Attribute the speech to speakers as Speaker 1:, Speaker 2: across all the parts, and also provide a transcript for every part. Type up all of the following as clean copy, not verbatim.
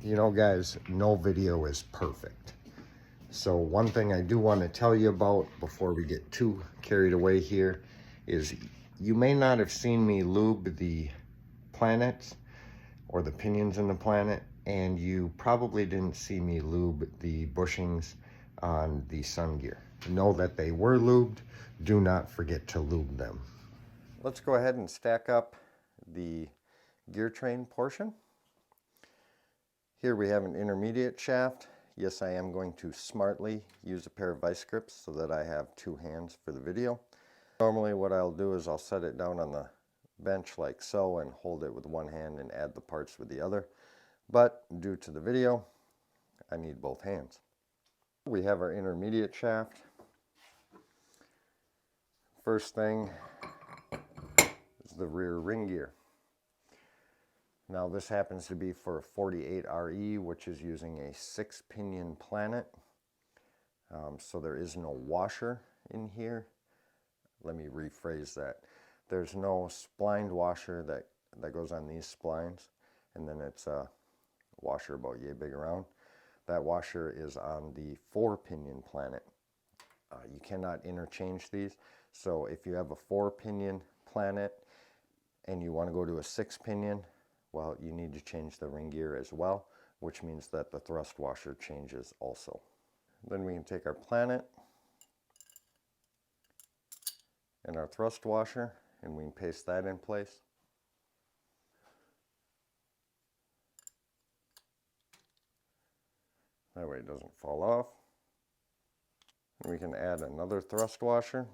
Speaker 1: You know, guys, no video is perfect. So one thing I do want to tell you about before we get too carried away here is you may not have seen me lube the planets or the pinions in the planet, and you probably didn't see me lube the bushings on the sun gear. Know that they were lubed. Do not forget to lube them. Let's go ahead and stack up the gear train portion. Here we have an intermediate shaft. Yes, I am going to smartly use a pair of vice grips so that I have two hands for the video. Normally what I'll do is I'll set it down on the bench like so and hold it with one hand and add the parts with the other. But due to the video, I need both hands. We have our intermediate shaft. First thing is the rear ring gear. Now this happens to be for a 48RE, which is using a 6-pinion planet. So there is no washer in here. Let me rephrase that. There's no splined washer that goes on these splines, and then it's a washer about yay big around. That washer is on the 4-pinion planet. You cannot interchange these. So if you have a 4-pinion planet and you want to go to a 6-pinion, well, you need to change the ring gear as well, which means that the thrust washer changes also. Then we can take our planet and our thrust washer and we can paste that in place. That way it doesn't fall off. And we can add another thrust washer.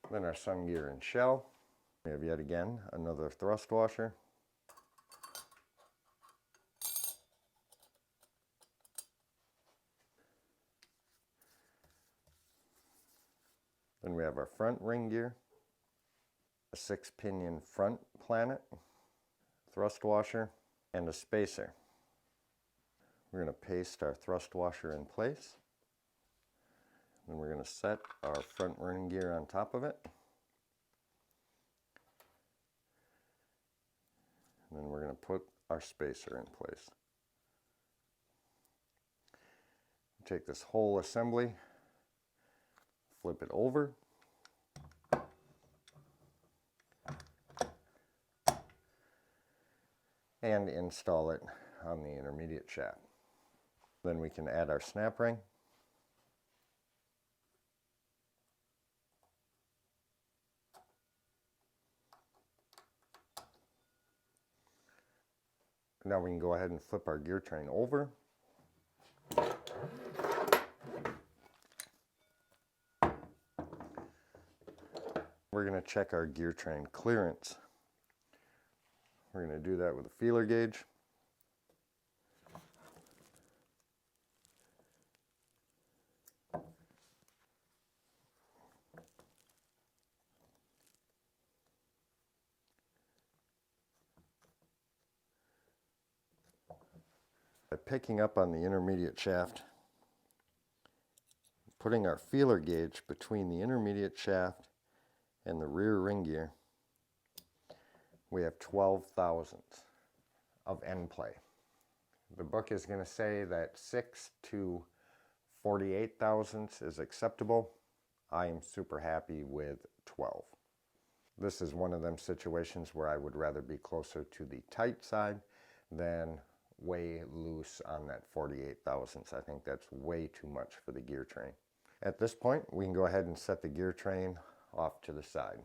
Speaker 1: Then our sun gear and shell. We have yet again another thrust washer. Then we have our front ring gear, a 6-pinion front planet, thrust washer, and a spacer. We're going to paste our thrust washer in place. Then we're going to set our front ring gear on top of it. And then we're going to put our spacer in place. Take this whole assembly, flip it over, and install it on the intermediate shaft. Then we can add our snap ring. Now we can go ahead and flip our gear train over. We're going to check our gear train clearance. We're going to do that with a feeler gauge. By picking up on the intermediate shaft, putting our feeler gauge between the intermediate shaft and the rear ring gear, we have 12 thousandths of end play. The book is going to say that 6 to 48 thousandths is acceptable. I am super happy with 12. This is one of them situations where I would rather be closer to the tight side than way loose on that 48 thousandths. I think that's way too much for the gear train. At this point, we can go ahead and set the gear train off to the side.